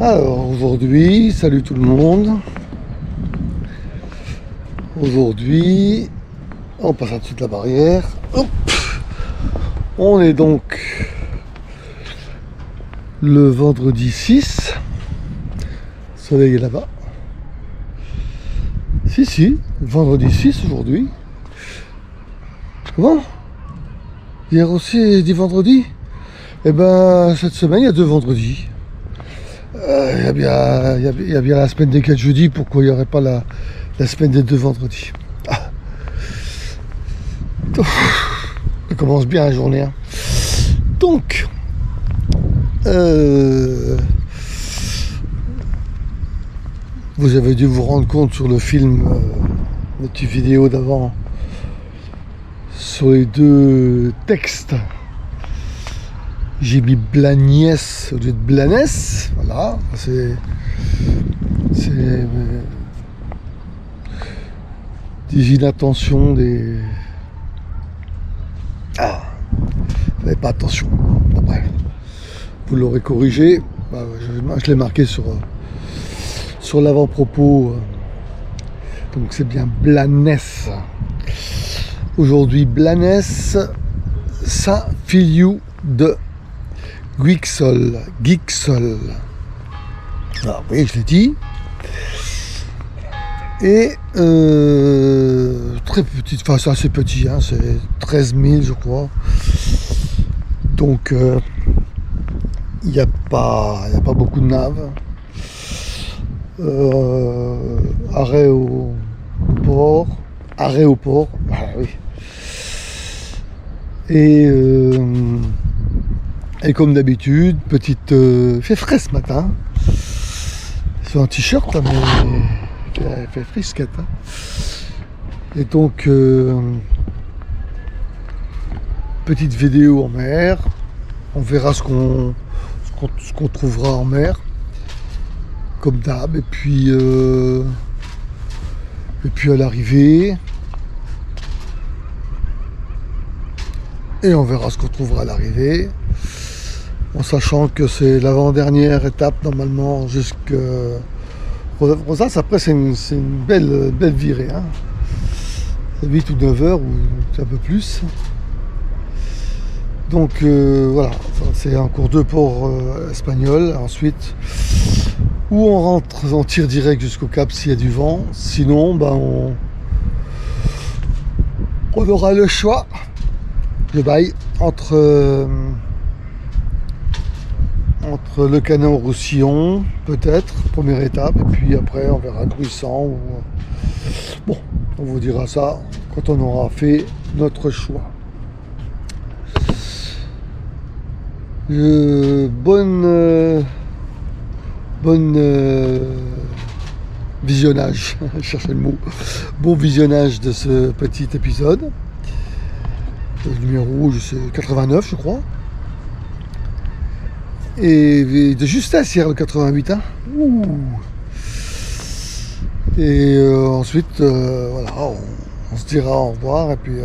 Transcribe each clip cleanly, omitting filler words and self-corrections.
Alors aujourd'hui, salut tout le monde. Aujourd'hui, on passe en dessous de la barrière. Hop. On est donc le vendredi 6. Le soleil est là-bas. Si, vendredi 6 aujourd'hui. Comment? Hier aussi, dit vendredi? Eh ben, cette semaine, il y a 2 vendredis. Il y a bien la semaine des 4 jeudis, pourquoi il n'y aurait pas la semaine des 2 vendredis? Ça commence bien la journée. Hein. Donc, vous avez dû vous rendre compte sur le film, la petite vidéo d'avant, sur les 2 textes. J'ai mis Blagnès au lieu de Blanès, voilà, c'est des inattentions, des... Ah, vous n'avez pas attention, bon, bref, vous l'aurez corrigé, bah, je l'ai marqué sur l'avant-propos, donc c'est bien Blanès. Aujourd'hui, Blanès, Saint-Filiou de Guixol. Ah oui, je l'ai dit. Et très petite, enfin c'est assez petit, hein, c'est 13 000 je crois. Donc il n'y a pas beaucoup de naves. Arrêt au port. Ah oui. Et comme d'habitude, petite... il fait frais ce matin. C'est un t-shirt, hein, mais il fait frisquette. Hein. Et donc, petite vidéo en mer. On verra ce qu'on trouvera en mer. Comme d'hab. Et puis à l'arrivée. Et on verra ce qu'on trouvera à l'arrivée. En sachant que c'est l'avant-dernière étape normalement jusqu'à Rosas. Après c'est une belle virée, hein. 8 ou 9 heures ou un peu plus. Donc voilà, c'est un cours de port espagnol. Ensuite, où on rentre en tir direct jusqu'au Cap s'il y a du vent. Sinon, ben, on aura le choix, le bail, entre le canon Roussillon, peut-être, première étape, et puis après on verra Gruissant. Bon, on vous dira ça quand on aura fait notre choix. Bonne visionnage, je cherchais le mot. Bon visionnage de ce petit épisode. Le numéro, c'est 89, je crois. Et de justesse hier, le 88. Hein. Ouh. Et ensuite, voilà, on se dira au revoir et puis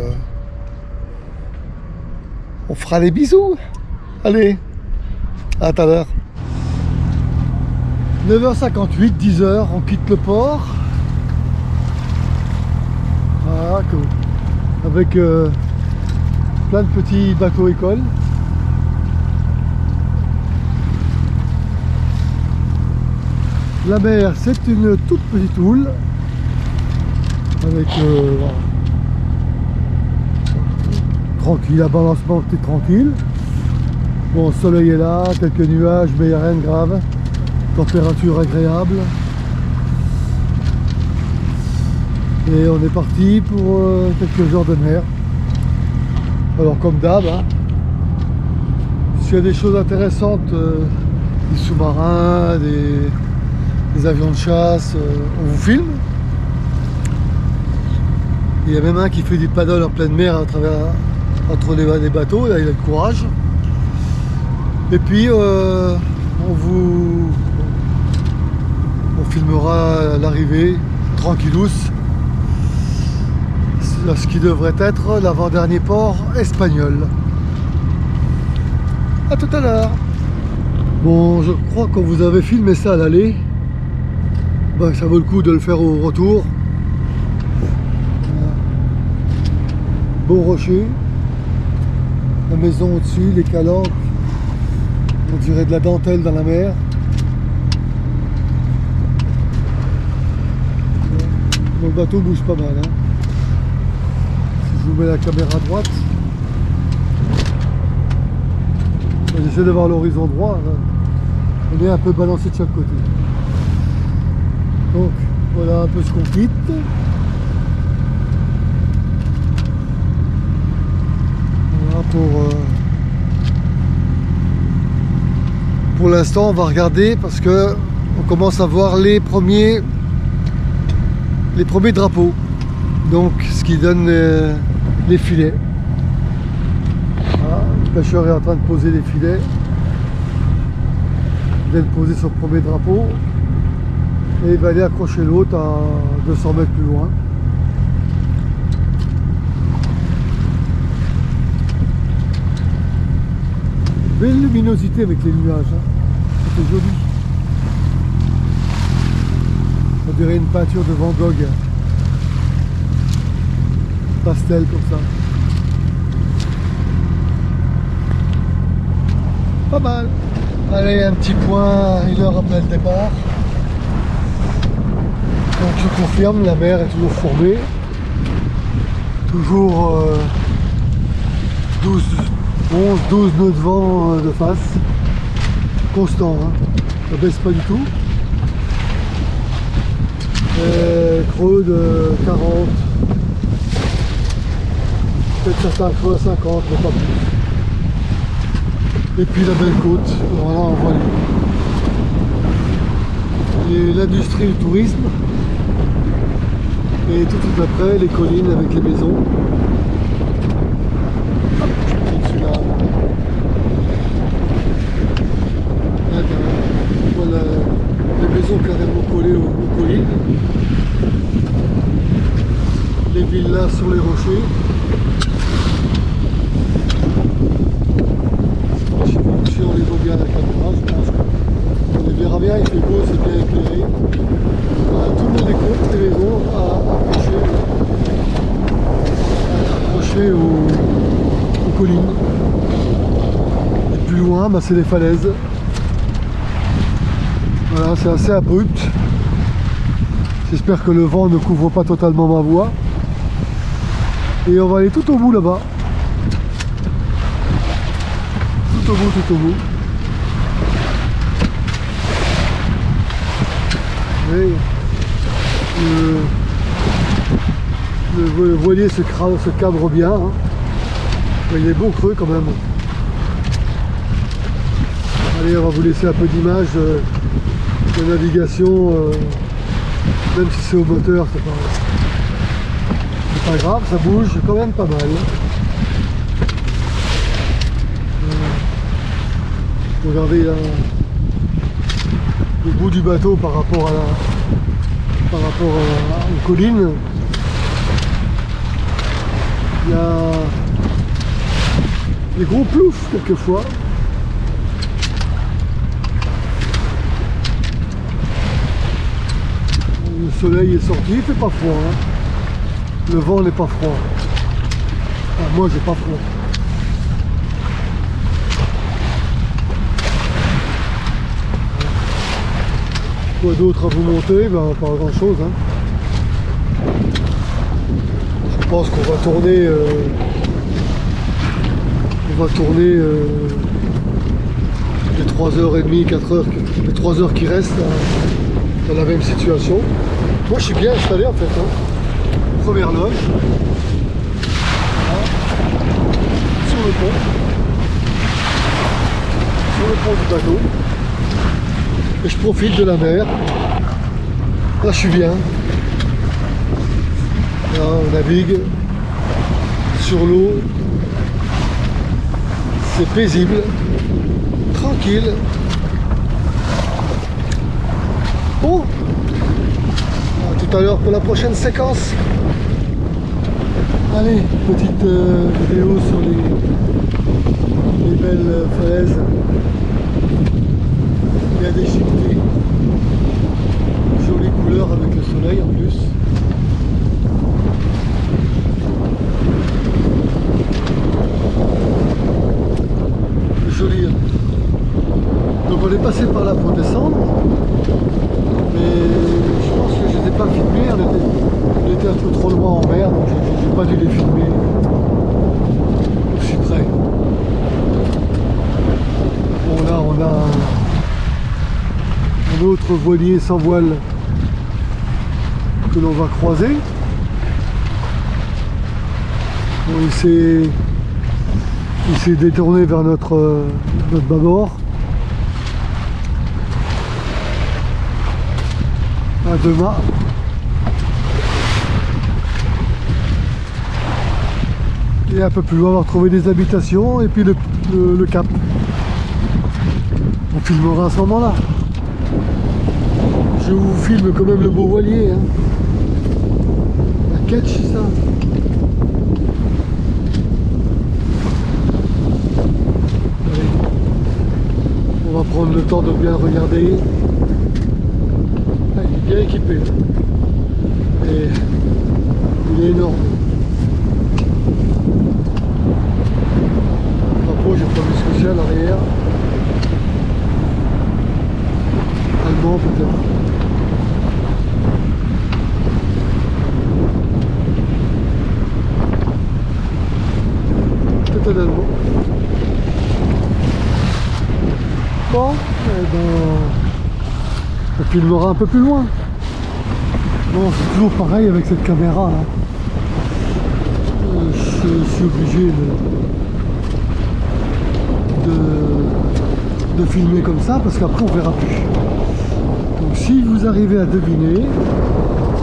on fera les bisous. Allez, à tout à l'heure. 9h58, 10h, on quitte le port. Voilà, avec plein de petits bateaux écoles. La mer, c'est une toute petite houle avec tranquille, abalancement petit tranquille. Bon, le soleil est là, quelques nuages, mais il n'y a rien de grave. Température agréable. Et on est parti pour quelques heures de mer. Alors comme d'hab, hein, s'il y a des choses intéressantes, des sous-marins, des avions de chasse, on vous filme. Il y a même un qui fait du paddle en pleine mer à travers, entre les bateaux, là il a le courage. Et puis on filmera l'arrivée tranquillous, ce qui devrait être l'avant-dernier port espagnol. A tout à l'heure. Bon, je crois que vous avez filmé ça à l'aller. Ben, ça vaut le coup de le faire au retour. Beau rocher. La maison au-dessus, les calanques. On dirait de la dentelle dans la mer. Le bateau bouge pas mal. Hein. Si je vous mets la caméra à droite, j'essaie d'avoir l'horizon droit. Là. On est un peu balancé de chaque côté. Donc voilà un peu ce qu'on quitte. Voilà pour l'instant on va regarder parce que on commence à voir les premiers drapeaux. Donc ce qui donne les filets. Voilà, le pêcheur est en train de poser les filets. Il vient de poser son premier drapeau. Et il va aller accrocher l'autre à 200 mètres plus loin. Belle luminosité avec les nuages, hein. C'était joli. On dirait une peinture de Van Gogh. Pastel comme ça. Pas mal. Allez, un petit point, 1 heure après le départ. Donc je confirme, la mer est toujours formée. Toujours 11-12 nœuds de vent de face. Constant, hein. Ça baisse pas du tout. Creux de 40. Peut-être certains creux à 50, mais pas plus. Et puis la belle côte. Voilà, on voit l'industrie du tourisme. Et tout de suite après, les collines avec les maisons. Hop, je prends celui-là. Voilà les maisons carrément collées aux collines. Les villas sur les rochers. Je sais pas si on les voit bien à la caméra, je pense qu'on les verra bien, il fait beau, c'est bien éclairé. Voilà, tout le monde est contre les maisons accrochées aux collines. Et plus loin, bah, c'est les falaises. Voilà, c'est assez abrupt. J'espère que le vent ne couvre pas totalement ma voie. Et on va aller tout au bout là-bas. Tout au bout, tout au bout. Et le voilier se cabre bien. Hein. Il est bon creux quand même. Allez, on va vous laisser un peu d'image de navigation. Même si c'est au moteur, c'est pas grave, ça bouge quand même pas mal. Regardez là, le bout du bateau par rapport aux collines. Il y a des gros ploufs quelquefois. Le soleil est sorti, il fait pas froid. Hein. Le vent n'est pas froid. Ah, moi j'ai pas froid. Quoi d'autre à vous montrer? Ben, pas grand chose. Hein. Je pense qu'on va tourner. Les 3h30, 4h, les 3 heures qui restent dans la même situation. Moi je suis bien installé en fait. Hein. Première loge. Voilà. Sur le pont. Sur le pont du bateau. Et je profite de la mer. Là je suis bien. Là on navigue sur l'eau. C'est paisible. Tranquille. Bon. À tout à l'heure pour la prochaine séquence. Allez, petite vidéo sur les belles falaises et à déchiqueter. Jolie couleur avec le soleil en plus. Joli. Donc on est passé par là pour descendre, mais je pense que je ne les ai pas filmés, on était un peu trop loin en mer, donc je n'ai pas dû les filmer aussi près. Bon là on a un autre voilier sans voile que l'on va croiser. Bon, il s'est détourné vers notre bâbord. À deux mâts. Et un peu plus loin on va retrouver des habitations et puis le cap. On filmera à ce moment là. Je vous filme quand même le beau voilier, hein. La catch ça. Allez. On va prendre le temps de bien le regarder. Il est bien équipé. Et il est énorme. Après j'ai pas vu ce que c'est à l'arrière. Allemand peut-être. Peut-être un allemand. Bon, eh ben, on filmera un peu plus loin. Bon, c'est toujours pareil avec cette caméra là. Je suis obligé de filmer comme ça parce qu'après on verra plus. Donc si vous arrivez à deviner,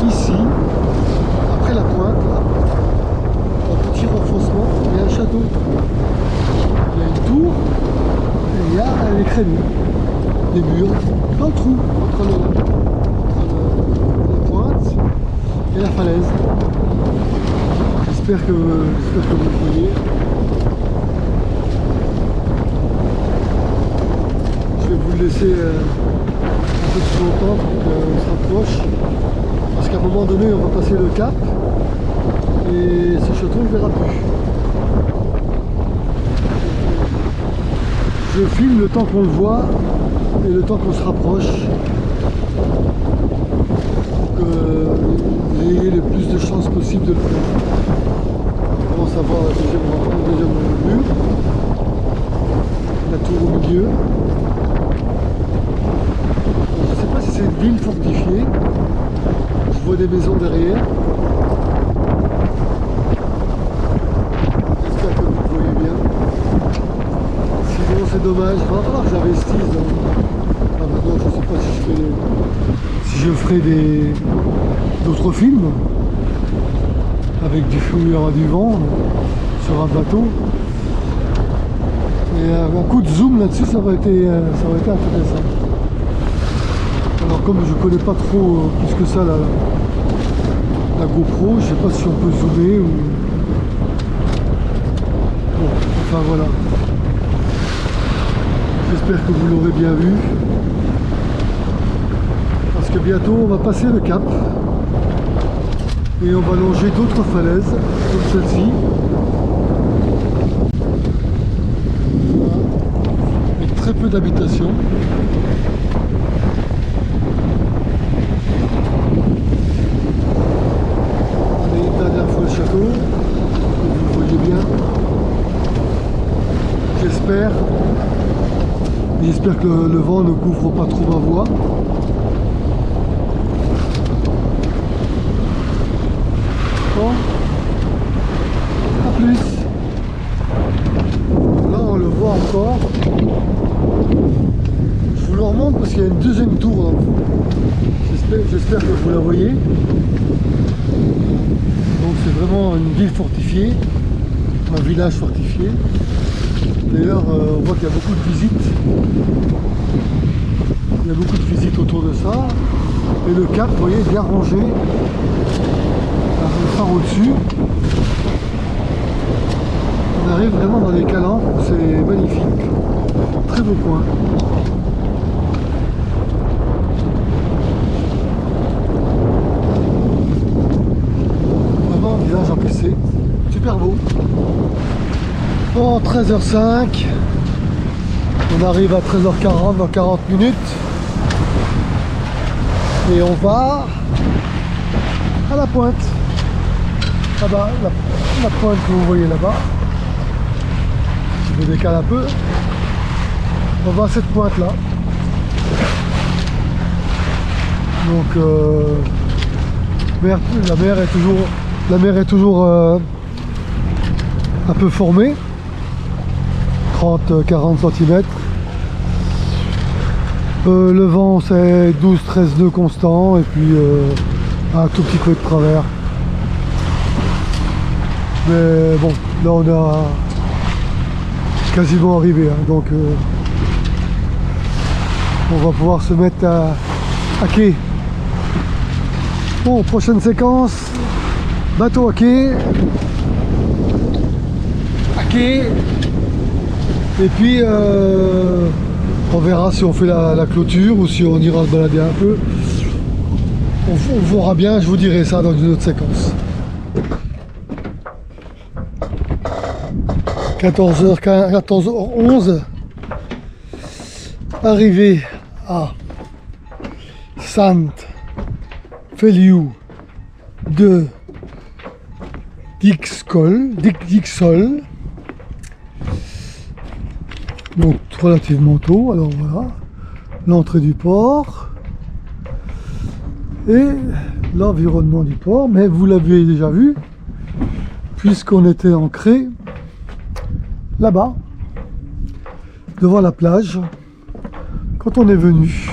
ici, après la pointe, là, un petit renfoncement, il y a un château. Il y a une tour et il y a les créneaux, des murs, dans le trou entre la pointe et la falaise. J'espère que vous le voyez. Je vais vous le laisser un peu plus longtemps pour qu'on se rapproche. Parce qu'à un moment donné, on va passer le cap et ce château, on ne verra plus. Je filme le temps qu'on le voit et le temps qu'on se rapproche pour que vous ayez le plus de chances possible de le faire. On commence à voir le deuxième mur, la tour au milieu. Je ne sais pas si c'est une ville fortifiée. Je vois des maisons derrière. J'espère que vous voyez bien. Sinon c'est dommage, il va falloir que j'investisse dans... maintenant je ne sais pas si je ferai d'autres films avec du feu, il y aura du vent sur un bateau. Et un coup de zoom là-dessus ça aurait été intéressant. Alors comme je connais pas trop plus que ça la GoPro, je sais pas si on peut zoomer ou... Bon, enfin voilà. J'espère que vous l'aurez bien vu. Parce que bientôt on va passer le cap. Et on va longer d'autres falaises, comme celle-ci. Voilà. Avec très peu d'habitations. Allez, dernière fois le château. Vous le voyez bien. J'espère. J'espère que le vent ne couvre pas trop ma voix. Bon, à plus. Là on le voit encore. Je vous le remonte parce qu'il y a une deuxième tour dans le fond. J'espère que vous la voyez. Donc c'est vraiment une ville fortifiée, un village fortifié. D'ailleurs, on voit qu'il y a beaucoup de visites. Il y a beaucoup de visites autour de ça. Et le cap, vous voyez, bien rangé. Le phare au-dessus. On arrive vraiment dans les calanques, c'est magnifique. Très beau coin. super beau. En 13h05, on arrive à 13h40 dans 40 minutes. Et on va à la pointe. Là-bas, la pointe que vous voyez là-bas. Je me décale un peu. On va à cette pointe-là. Donc la mer est toujours un peu formée. 30-40 cm. Le vent c'est 12-13 nœuds constants et puis un tout petit peu de travers. Mais bon, là on a quasiment arrivé, hein, donc on va pouvoir se mettre à quai. Bon, prochaine séquence, bateau à quai. Et puis on verra si on fait la clôture ou si on ira se balader un peu. On verra bien, je vous dirai ça dans une autre séquence. 14h11, arrivé à Sainte Feliu de Dixol, donc relativement tôt. Alors voilà, l'entrée du port et l'environnement du port, mais vous l'avez déjà vu puisqu'on était ancré là-bas devant la plage quand on est venu.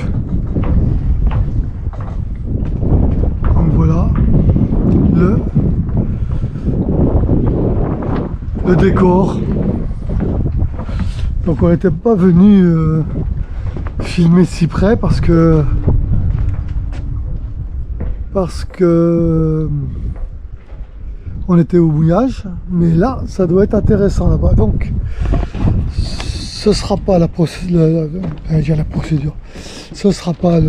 Donc voilà le décor. Donc on n'était pas venu filmer si près parce que on était au mouillage, mais là ça doit être intéressant là-bas. Donc ce sera pas la procédure, ce sera pas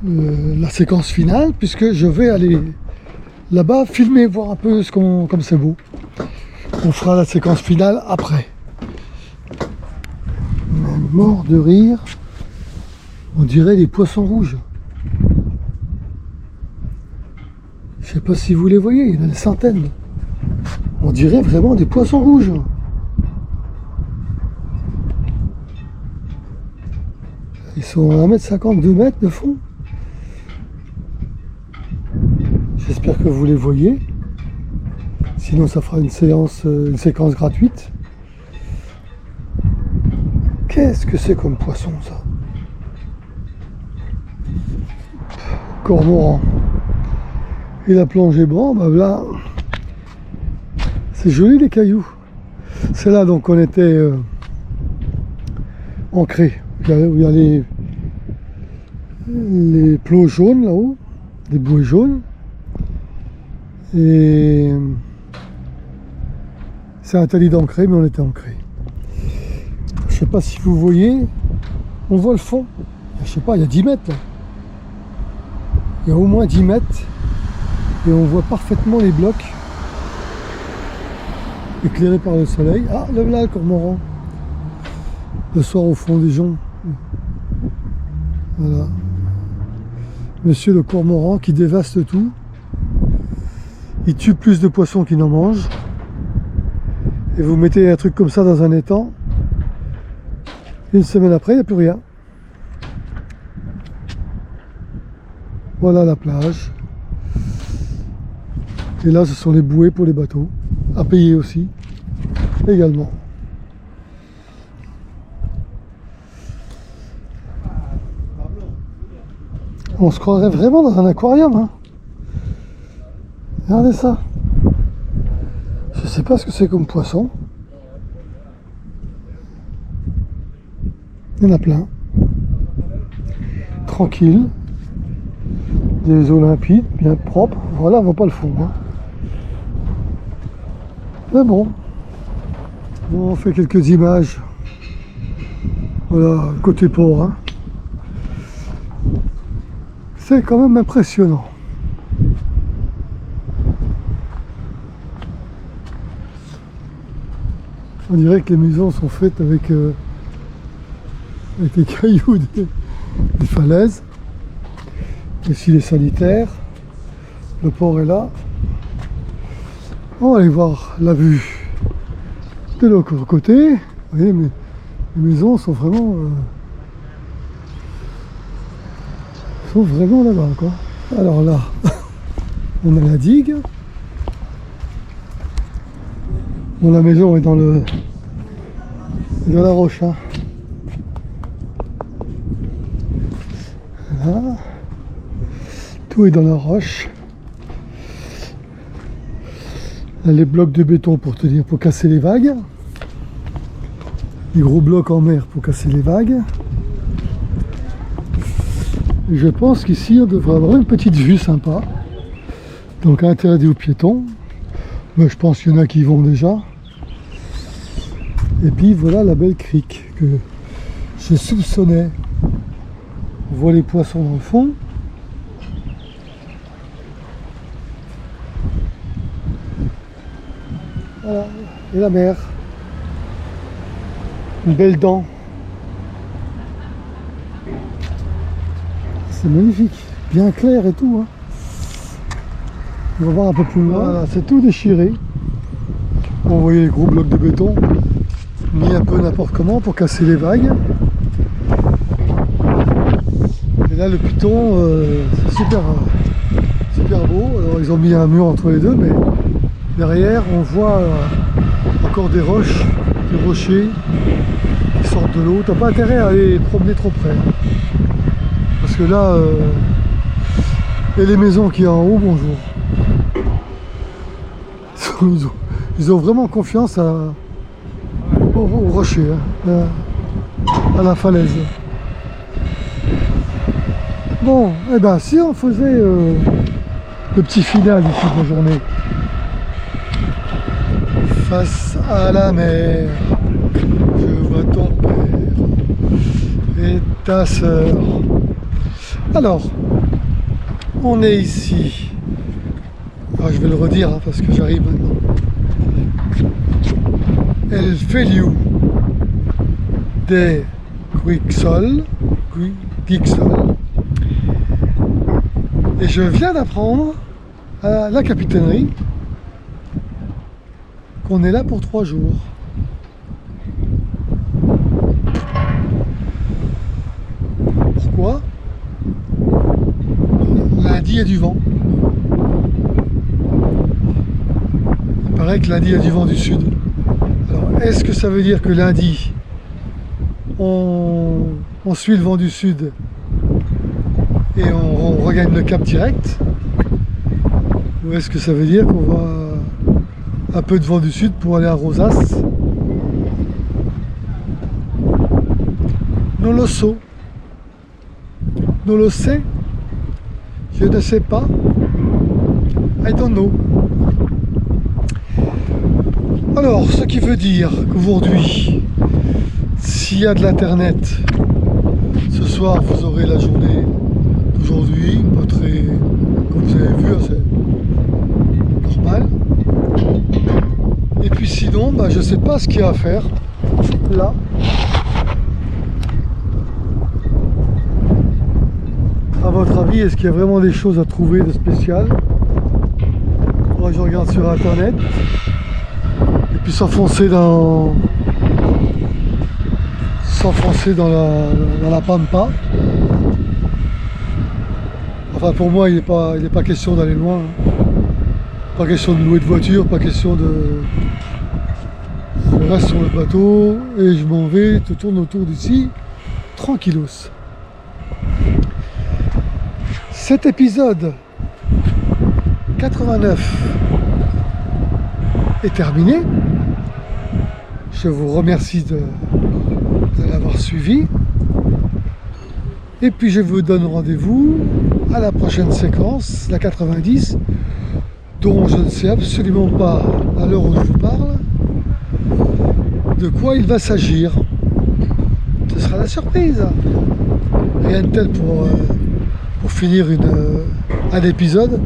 la séquence finale, puisque je vais aller là-bas filmer, voir un peu comme c'est beau. On fera la séquence finale après. Mort de rire, on dirait des poissons rouges. Je sais pas si vous les voyez, il y en a des centaines. On dirait vraiment des poissons rouges. Ils sont à 1m50, 2 mètres de fond. J'espère que vous les voyez. Sinon ça fera une séquence gratuite. Qu'est-ce que c'est comme poisson ça? Cormoran. Et la plongée blanc, bah là, c'est joli les cailloux. C'est là donc on était ancré. Où il y a les plots jaunes là-haut, des bouées jaunes. Et c'est interdit d'ancrer, mais on était ancré. Je sais pas si vous voyez, on voit le fond. Je sais pas, il y a 10 mètres là. Il y a au moins 10 mètres. Et on voit parfaitement les blocs éclairés par le soleil. Ah, là, le cormoran. Le soir au fond des joncs. Voilà. Monsieur le cormoran qui dévaste tout. Il tue plus de poissons qu'il n'en mange. Et vous mettez un truc comme ça dans un étang. Une semaine après, il n'y a plus rien. Voilà la plage. Et là, ce sont les bouées pour les bateaux. À payer aussi. Également. On se croirait vraiment dans un aquarium, hein. Regardez ça. Je sais pas ce que c'est comme poisson. Il y en a plein. Tranquille. Des eaux limpides, bien propres. Voilà, on voit pas le fond, hein. Mais bon. On fait quelques images. Voilà, côté port, hein. C'est quand même impressionnant. On dirait que les maisons sont faites avec les cailloux des falaises. Ici les sanitaires. Le port est là. On va aller voir la vue de l'autre côté. Vous voyez, mais les maisons sont vraiment là-bas, quoi. Alors là, on a la digue. Bon, la maison est dans la roche, hein. Là. Tout est dans la roche. Là, les blocs de béton pour casser les vagues. Les gros blocs en mer pour casser les vagues. Et je pense qu'ici on devrait avoir une petite vue sympa. Donc interdit aux piétons. Mais je pense qu'il y en a qui y vont déjà. Et puis voilà la belle crique que je soupçonnais. On voit les poissons dans le fond. Voilà. Et la mer. Une belle dent. C'est magnifique. Bien clair et tout. Hein. On va voir un peu plus loin. Voilà, c'est tout déchiré. Vous voyez les gros blocs de béton mis un peu n'importe comment pour casser les vagues. Et là le piton, c'est super beau. Alors ils ont mis un mur entre les deux, mais derrière on voit encore des roches, des rochers qui sortent de l'eau. T'as pas intérêt à aller promener trop près. Parce que là, et les maisons qui sont en haut, bonjour. Ils ont vraiment confiance au rocher, hein, à la falaise. Bon, eh ben si on faisait le petit final ici de la journée. Face à la mer, je vois ton père et ta sœur. Alors, on est ici. Alors, je vais le redire hein, parce que j'arrive maintenant. El Feliu de Guixol. Et je viens d'apprendre à la capitainerie qu'on est là pour 3 jours. Pourquoi? Lundi il y a du vent. Il paraît que lundi il y a du vent du sud. Alors est-ce que ça veut dire que lundi on suit le vent du sud et on regagne le cap direct? Ou est-ce que ça veut dire qu'on va un peu de vent du sud pour aller à Rosas? Non lo so. Non lo sais. Je ne sais pas. I don't know. Alors, ce qui veut dire qu'aujourd'hui, s'il y a de l'internet, ce soir vous aurez la journée d'aujourd'hui, pas très, comme vous avez vu, c'est normal. Et puis sinon, bah, je ne sais pas ce qu'il y a à faire là. À votre avis, est-ce qu'il y a vraiment des choses à trouver de spécial? Moi, je regarde sur internet. Et puis s'enfoncer dans la pampa. Enfin, pour moi, il n'est pas question d'aller loin. Hein. Pas question de louer de voiture, pas question de... Je reste sur le bateau et je m'en vais, je tourne autour d'ici, tranquillos. Cet épisode 89 est terminé. Je vous remercie de l'avoir suivi. Et puis je vous donne rendez-vous à la prochaine séquence, la 90, dont je ne sais absolument pas, à l'heure où je vous parle, de quoi il va s'agir. Ce sera la surprise. Rien de tel pour finir un épisode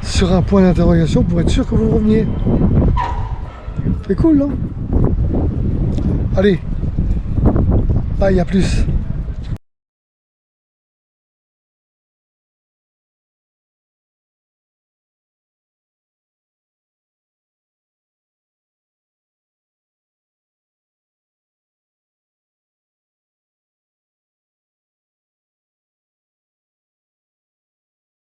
sur un point d'interrogation pour être sûr que vous reveniez. C'est cool, non? Allez, bye, à plus.